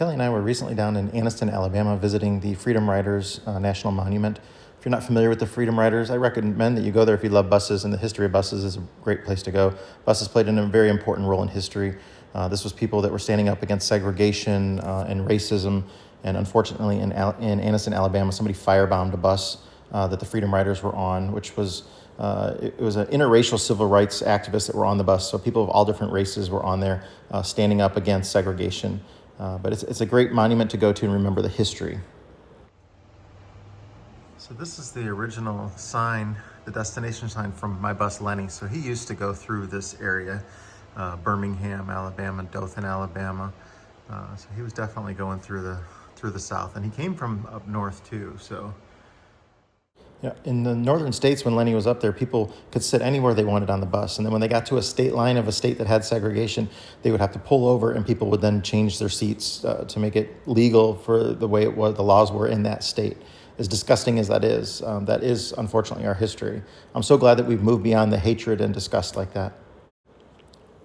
Kelly and I were recently down in Anniston, Alabama, visiting the Freedom Riders National Monument. If you're not familiar with the Freedom Riders, I recommend that you go there if you love buses, and the history of buses is a great place to go. Buses played a very important role in history. This was people that were standing up against segregation and racism, and unfortunately in Anniston, Alabama, somebody firebombed a bus that the Freedom Riders were on, which was it was an interracial civil rights activists that were on the bus. So people of all different races were on there standing up against segregation. But it's a great monument to go to and remember the history. So this is the original sign, the destination sign from my bus, Lenny. So he used to go through this area, Birmingham, Alabama, Dothan, Alabama. So he was definitely going through the South, and he came from up north too. So yeah, in the northern states, when Lenny was up there, people could sit anywhere they wanted on the bus. And then when they got to a state line of a state that had segregation, they would have to pull over, and people would then change their seats to make it legal for the way it was, the laws were in that state. As disgusting as that is unfortunately our history. I'm so glad that we've moved beyond the hatred and disgust like that.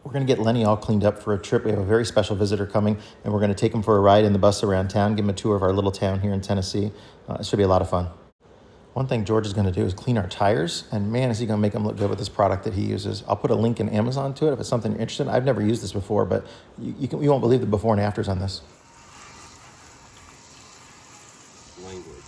We're going to get Lenny all cleaned up for a trip. We have a very special visitor coming, and we're going to take him for a ride in the bus around town, give him a tour of our little town here in Tennessee. It should be a lot of fun. One thing George is going to do is clean our tires, and man, is he going to make them look good with this product that he uses. I'll put a link in Amazon to it if it's something you're interested in. I've never used this before, but you won't believe the before and afters on this. Language.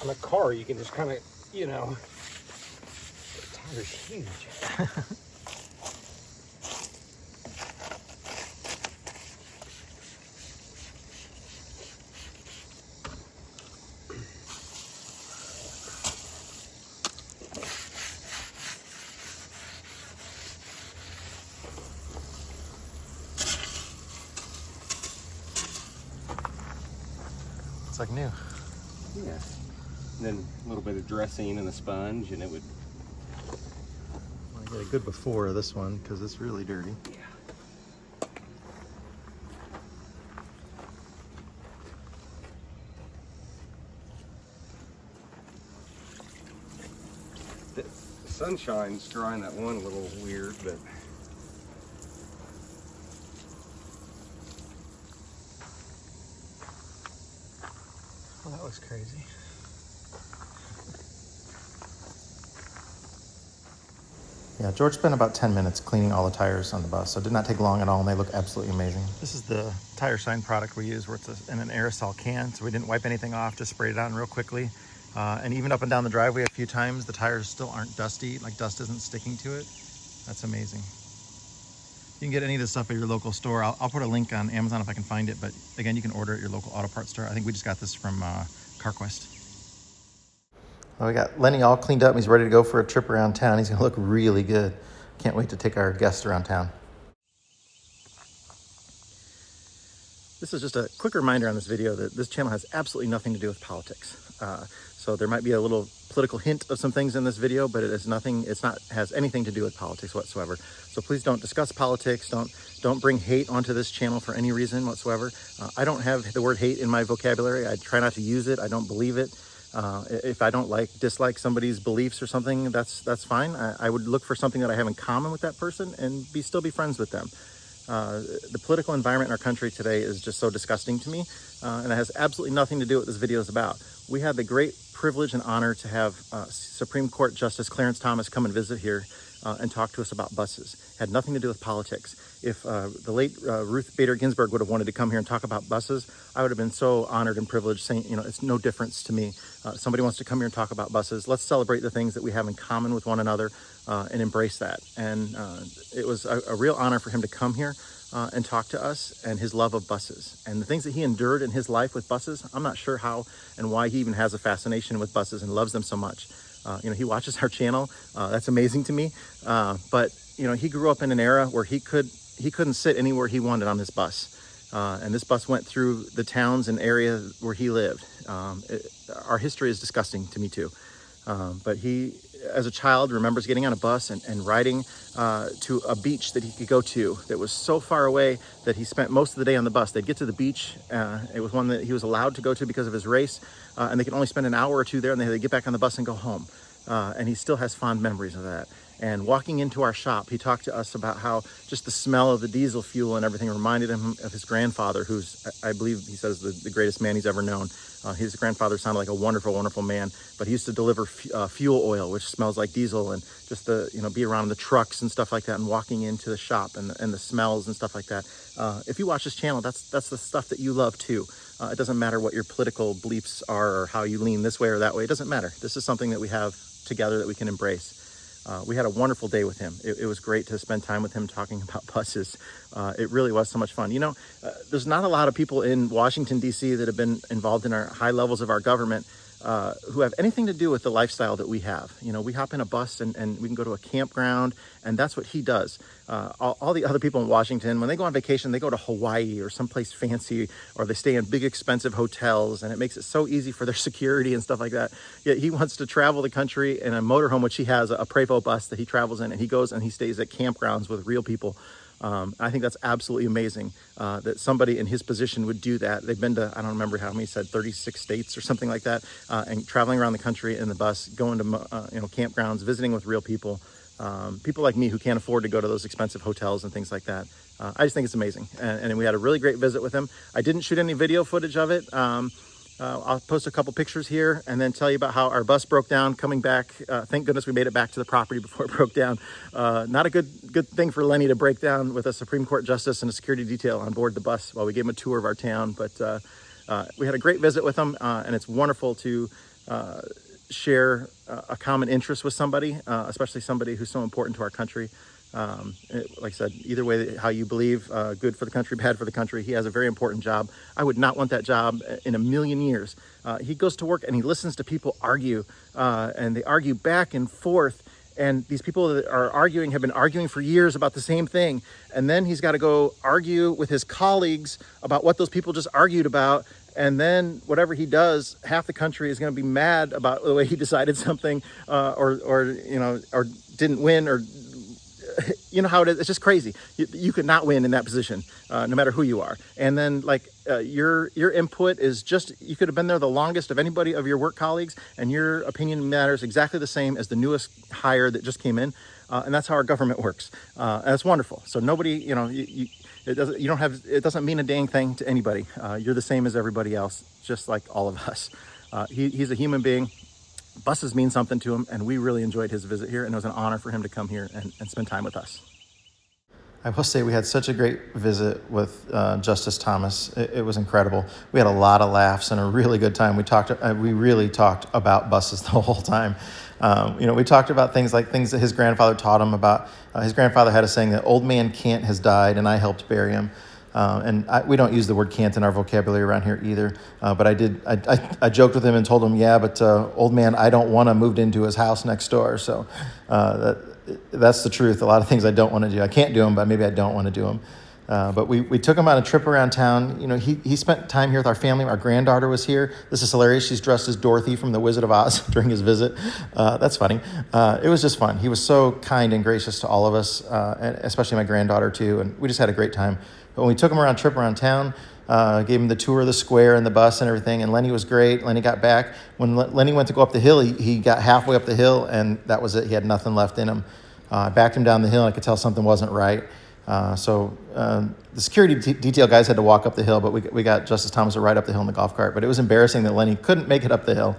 On a car, you can just kind of, the tire's huge. It's like new. Yeah. And then a little bit of dressing and a sponge, and it would... I want to get a good before of this one because it's really dirty. Yeah. The sunshine's drying that one a little weird, but... Well, that was crazy. Yeah, George spent about 10 minutes cleaning all the tires on the bus, so it did not take long at all, and they look absolutely amazing. This is the tire shine product we use, where it's in an aerosol can, so we didn't wipe anything off, just sprayed it on real quickly. And even up and down the driveway a few times, the tires still aren't dusty, like dust isn't sticking to it. That's amazing. You can get any of this stuff at your local store. I'll put a link on Amazon if I can find it, but again, you can order it at your local auto parts store. I think we just got this from CarQuest. Well, we got Lenny all cleaned up. He's ready to go for a trip around town. He's gonna look really good. Can't wait to take our guests around town. This is just a quick reminder on this video that this channel has absolutely nothing to do with politics. So there might be a little political hint of some things in this video, but has anything to do with politics whatsoever. So please don't discuss politics. Don't bring hate onto this channel for any reason whatsoever. I don't have the word hate in my vocabulary. I try not to use it. I don't believe it. If I don't dislike somebody's beliefs or something, that's fine. I would look for something that I have in common with that person and still be friends with them. The political environment in our country today is just so disgusting to me, and it has absolutely nothing to do with what this video is about. We had the great privilege and honor to have Supreme Court Justice Clarence Thomas come and visit here and talk to us about buses. Had nothing to do with politics. If the late Ruth Bader Ginsburg would have wanted to come here and talk about buses, I would have been so honored and privileged, saying, it's no difference to me. Somebody wants to come here and talk about buses. Let's celebrate the things that we have in common with one another and embrace that. And it was a real honor for him to come here and talk to us, and his love of buses and the things that he endured in his life with buses. I'm not sure how and why he even has a fascination with buses and loves them so much. He watches our channel. That's amazing to me. But he grew up in an era where he couldn't sit anywhere he wanted on this bus. And this bus went through the towns and areas where he lived. Our history is disgusting to me too. But he, as a child, remembers getting on a bus and riding to a beach that he could go to that was so far away that he spent most of the day on the bus. They'd get to the beach. It was one that he was allowed to go to because of his race, and they could only spend an hour or two there, and they had to get back on the bus and go home. And he still has fond memories of that. And walking into our shop, he talked to us about how just the smell of the diesel fuel and everything reminded him of his grandfather, who's, I believe he says, the greatest man he's ever known. His grandfather sounded like a wonderful, wonderful man, but he used to deliver fuel oil, which smells like diesel, and just be around the trucks and stuff like that, and walking into the shop and the smells and stuff like that. If you watch this channel, that's the stuff that you love too. It doesn't matter what your political beliefs are or how you lean this way or that way. It doesn't matter. This is something that we have together that we can embrace. We had a wonderful day with him. It was great to spend time with him talking about buses. It really was so much fun. There's not a lot of people in Washington, D.C. that have been involved in our high levels of our government who have anything to do with the lifestyle that we have. We hop in a bus and we can go to a campground, and that's what he does. All the other people in Washington, when they go on vacation, they go to Hawaii or someplace fancy, or they stay in big expensive hotels, and it makes it so easy for their security and stuff like that. Yet he wants to travel the country in a motorhome, which he has, a Prevost bus that he travels in, and he goes and he stays at campgrounds with real people. I think that's absolutely amazing that somebody in his position would do that. They've been to, I don't remember how many, said 36 states or something like that, and traveling around the country in the bus, going to campgrounds, visiting with real people, people like me who can't afford to go to those expensive hotels and things like that. I just think it's amazing, and we had a really great visit with him. I didn't shoot any video footage of it. I'll post a couple pictures here and then tell you about how our bus broke down coming back. Thank goodness we made it back to the property before it broke down. Not a good thing for Lenny to break down with a Supreme Court justice and a security detail on board the bus while we gave him a tour of our town. But we had a great visit with him, and it's wonderful to share a common interest with somebody, especially somebody who's so important to our country. Like I said, either way, how you believe, good for the country, bad for the country. He has a very important job. I would not want that job in a million years. He goes to work and he listens to people argue, and they argue back and forth. And these people that are arguing have been arguing for years about the same thing. And then he's got to go argue with his colleagues about what those people just argued about. And then whatever he does, half the country is going to be mad about the way he decided something, or didn't win, or you know how it is. It's just crazy. You could not win in that position, no matter who you are. And then your input is just, you could have been there the longest of anybody of your work colleagues, and your opinion matters exactly the same as the newest hire that just came in. And that's how our government works. And it's wonderful. So nobody, it doesn't mean a dang thing to anybody. You're the same as everybody else, just like all of us. He's a human being. Buses mean something to him, and we really enjoyed his visit here, and it was an honor for him to come here and spend time with us. I will say we had such a great visit with Justice Thomas. It was incredible. We had a lot of laughs and a really good time. We really talked about buses the whole time. We talked about things that his grandfather taught him about. His grandfather had a saying that old man Kent has died, and I helped bury him. We don't use the word can't in our vocabulary around here either. But I joked with him and told him, yeah, but old man, I don't want to move into his house next door. So that's the truth. A lot of things I don't want to do. I can't do them, but maybe I don't want to do them. But we took him on a trip around town. He spent time here with our family. Our granddaughter was here. This is hilarious. She's dressed as Dorothy from The Wizard of Oz during his visit. That's funny. It was just fun. He was so kind and gracious to all of us, and especially my granddaughter too. And we just had a great time. But when we took him around trip around town, gave him the tour of the square and the bus and everything, and Lenny was great. Lenny got back. When Lenny went to go up the hill, he got halfway up the hill, and that was it. He had nothing left in him. I backed him down the hill. I could tell something wasn't right. So the security detail guys had to walk up the hill, but we got Justice Thomas to ride up the hill in the golf cart. But it was embarrassing that Lenny couldn't make it up the hill.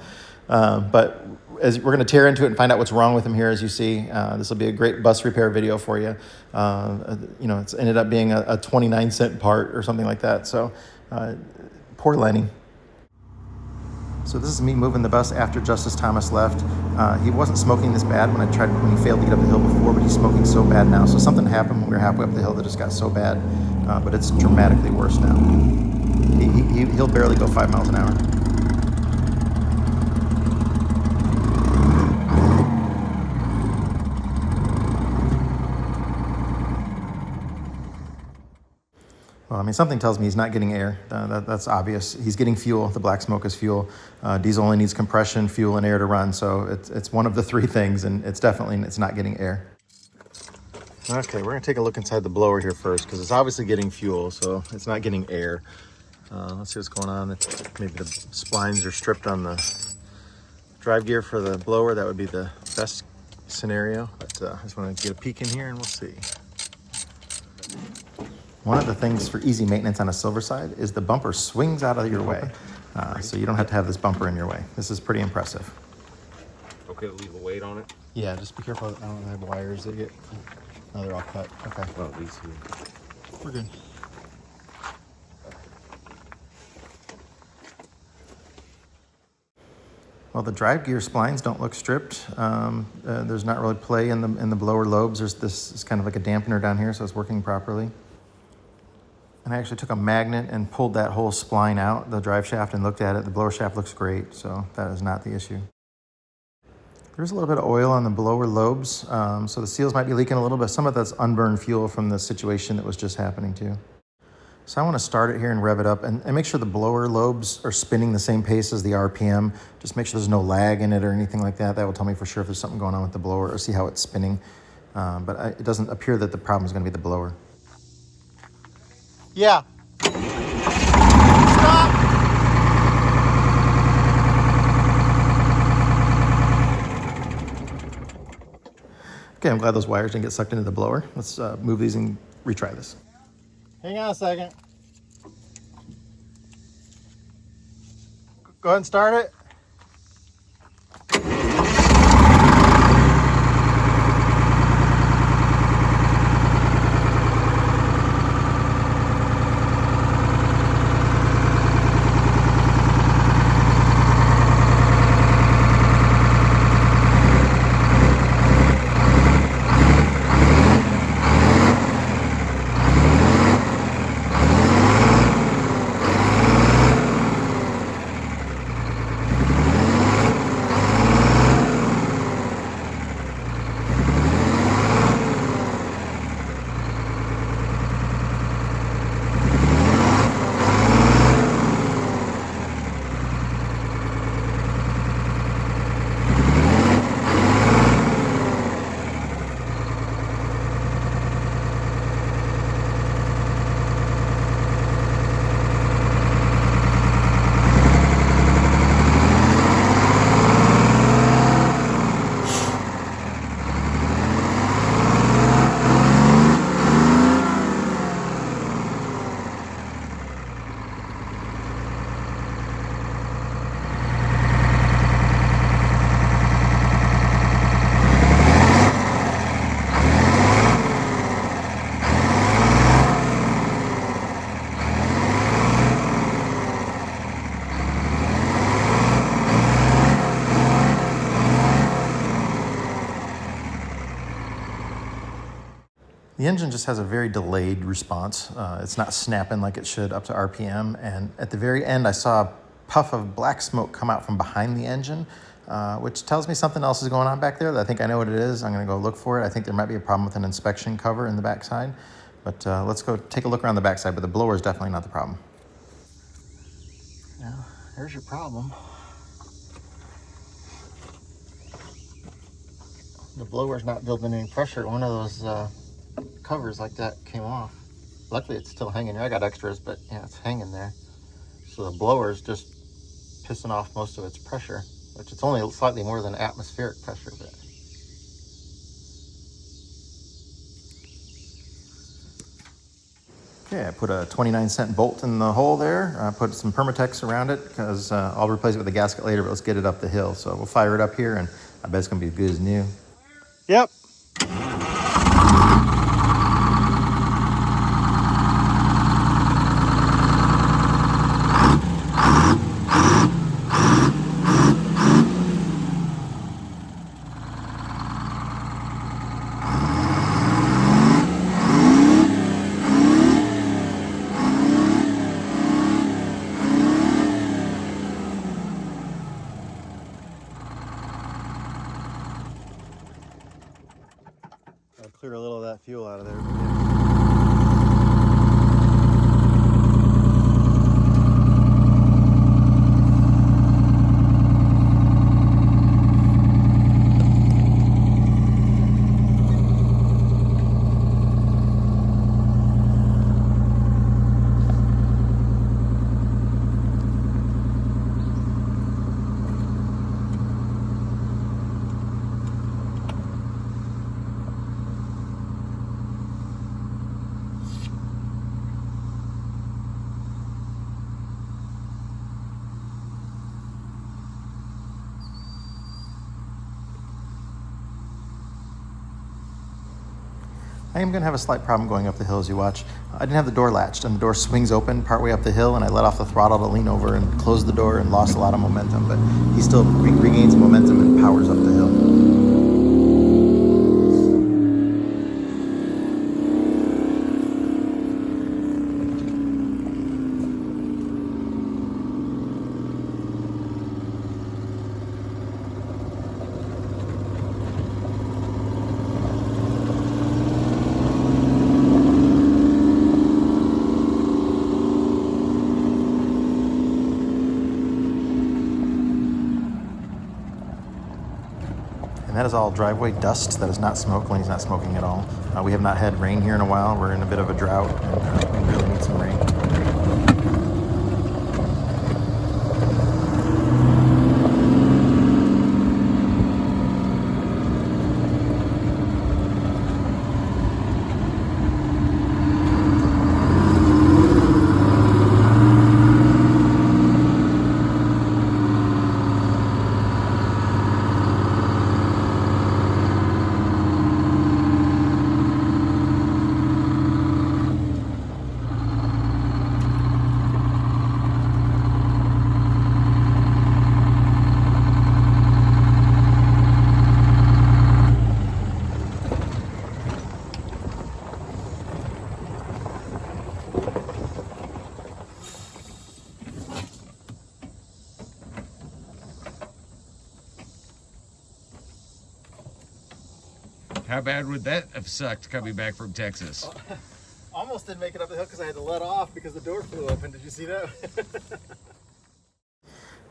But as we're going to tear into it and find out what's wrong with him here, as you see. This will be a great bus repair video for you. You know, it's ended up being a 29-cent part or something like that. So poor Lenny. So this is me moving the bus after Justice Thomas left. He wasn't smoking this bad when he failed to get up the hill before, but he's smoking so bad now. So something happened when we were halfway up the hill that just got so bad, but it's dramatically worse now. He'll barely go 5 miles an hour. Well, I mean, something tells me he's not getting air. That's obvious. He's getting fuel. The black smoke is fuel. Diesel only needs compression, fuel, and air to run. So it's one of the three things, and it's not getting air. Okay, we're gonna take a look inside the blower here first because it's obviously getting fuel, so it's not getting air. Let's see what's going on. Maybe the splines are stripped on the drive gear for the blower. That would be the best scenario. But I just want to get a peek in here and we'll see. One of the things for easy maintenance on a Silverside is the bumper swings out of your way. So you don't have to have this bumper in your way. This is pretty impressive. Okay to leave a weight on it? Yeah, just be careful. I don't have wires that get... Oh, they're all cut. Okay. Well, at least We're good. Well, the drive gear splines don't look stripped. There's not really play in the blower lobes. This is kind of like a dampener down here, so it's working properly. And I actually took a magnet and pulled that whole spline out, the drive shaft, and looked at it. The blower shaft looks great, so that is not the issue. There's a little bit of oil on the blower lobes, so the seals might be leaking a little bit. Some of that's unburned fuel from the situation that was just happening too. So I want to start it here and rev it up and make sure the blower lobes are spinning the same pace as the RPM. Just make sure there's no lag in it or anything like that. That will tell me for sure if there's something going on with the blower or see how it's spinning. But it doesn't appear that the problem is going to be the blower. Yeah. Stop! Okay, I'm glad those wires didn't get sucked into the blower. Let's move these and retry this. Hang on a second. Go ahead and start it. The engine just has a very delayed response. It's not snapping like it should up to RPM. And at the very end, I saw a puff of black smoke come out from behind the engine, which tells me something else is going on back there. I think I know what it is. I'm gonna go look for it. I think there might be a problem with an inspection cover in the backside. But let's go take a look around the backside, but the blower is definitely not the problem. Now, here's your problem. The blower's not building any pressure. One of those covers like that came off. Luckily it's still hanging there. I got extras, but yeah, it's hanging there. So the blower is just pissing off most of its pressure, which it's only slightly more than atmospheric pressure. But Okay, I put a 29-cent bolt in the hole there. I put some Permatex around it because I'll replace it with a gasket later, but let's get it up the hill. So we'll fire it up here, and I bet it's going to be as good as new. Yep. I'll clear a little of that fuel out of there. I am going to have a slight problem going up the hill as you watch. I didn't have the door latched, and the door swings open partway up the hill, and I let off the throttle to lean over and close the door and lost a lot of momentum, but he still regains momentum and powers up the hill. And that is all driveway dust. That is not smoke. Lenny's not smoking at all. We have not had rain here in a while. We're in a bit of a drought, and we really need some rain. How bad would that have sucked coming back from Texas? Almost didn't make it up the hill because I had to let off because the door flew open. Did you see that?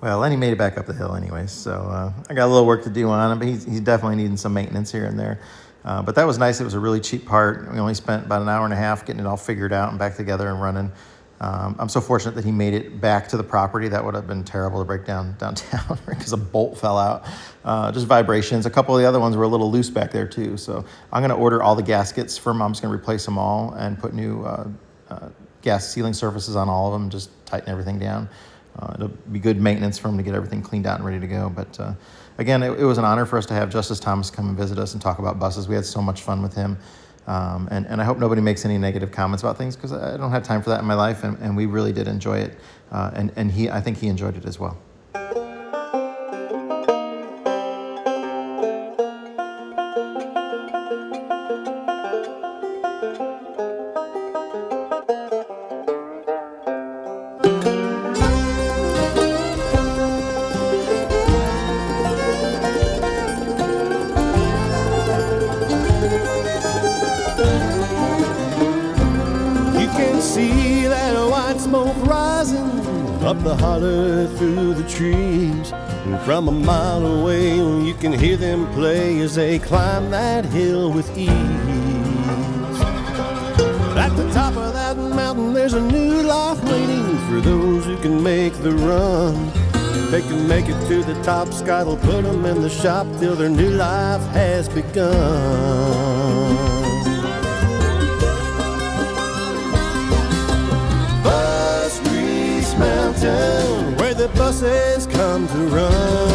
Well, Lenny made it back up the hill anyways, so I got a little work to do on him, but he's definitely needing some maintenance here and there. But that was nice. It was a really cheap part. We only spent about an hour and a half getting it all figured out and back together and running. I'm so fortunate that he made it back to the property. That would have been terrible to break down downtown because a bolt fell out. Just vibrations. A couple of the other ones were a little loose back there too. So I'm going to order all the gaskets from him. I'm just going to replace them all and put new gas sealing surfaces on all of them, just tighten everything down. It'll be good maintenance for him to get everything cleaned out and ready to go. But again, it was an honor for us to have Justice Thomas come and visit us and talk about buses. We had so much fun with him. And I hope nobody makes any negative comments about things because I don't have time for that in my life, and we really did enjoy it. And I think he enjoyed it as well. See that white smoke rising up the holler through the trees. And from a mile away you can hear them play as they climb that hill with ease. At the top of that mountain there's a new life waiting for those who can make the run. If they can make it to the top, Scott will put them in the shop till their new life has begun. horses come to run.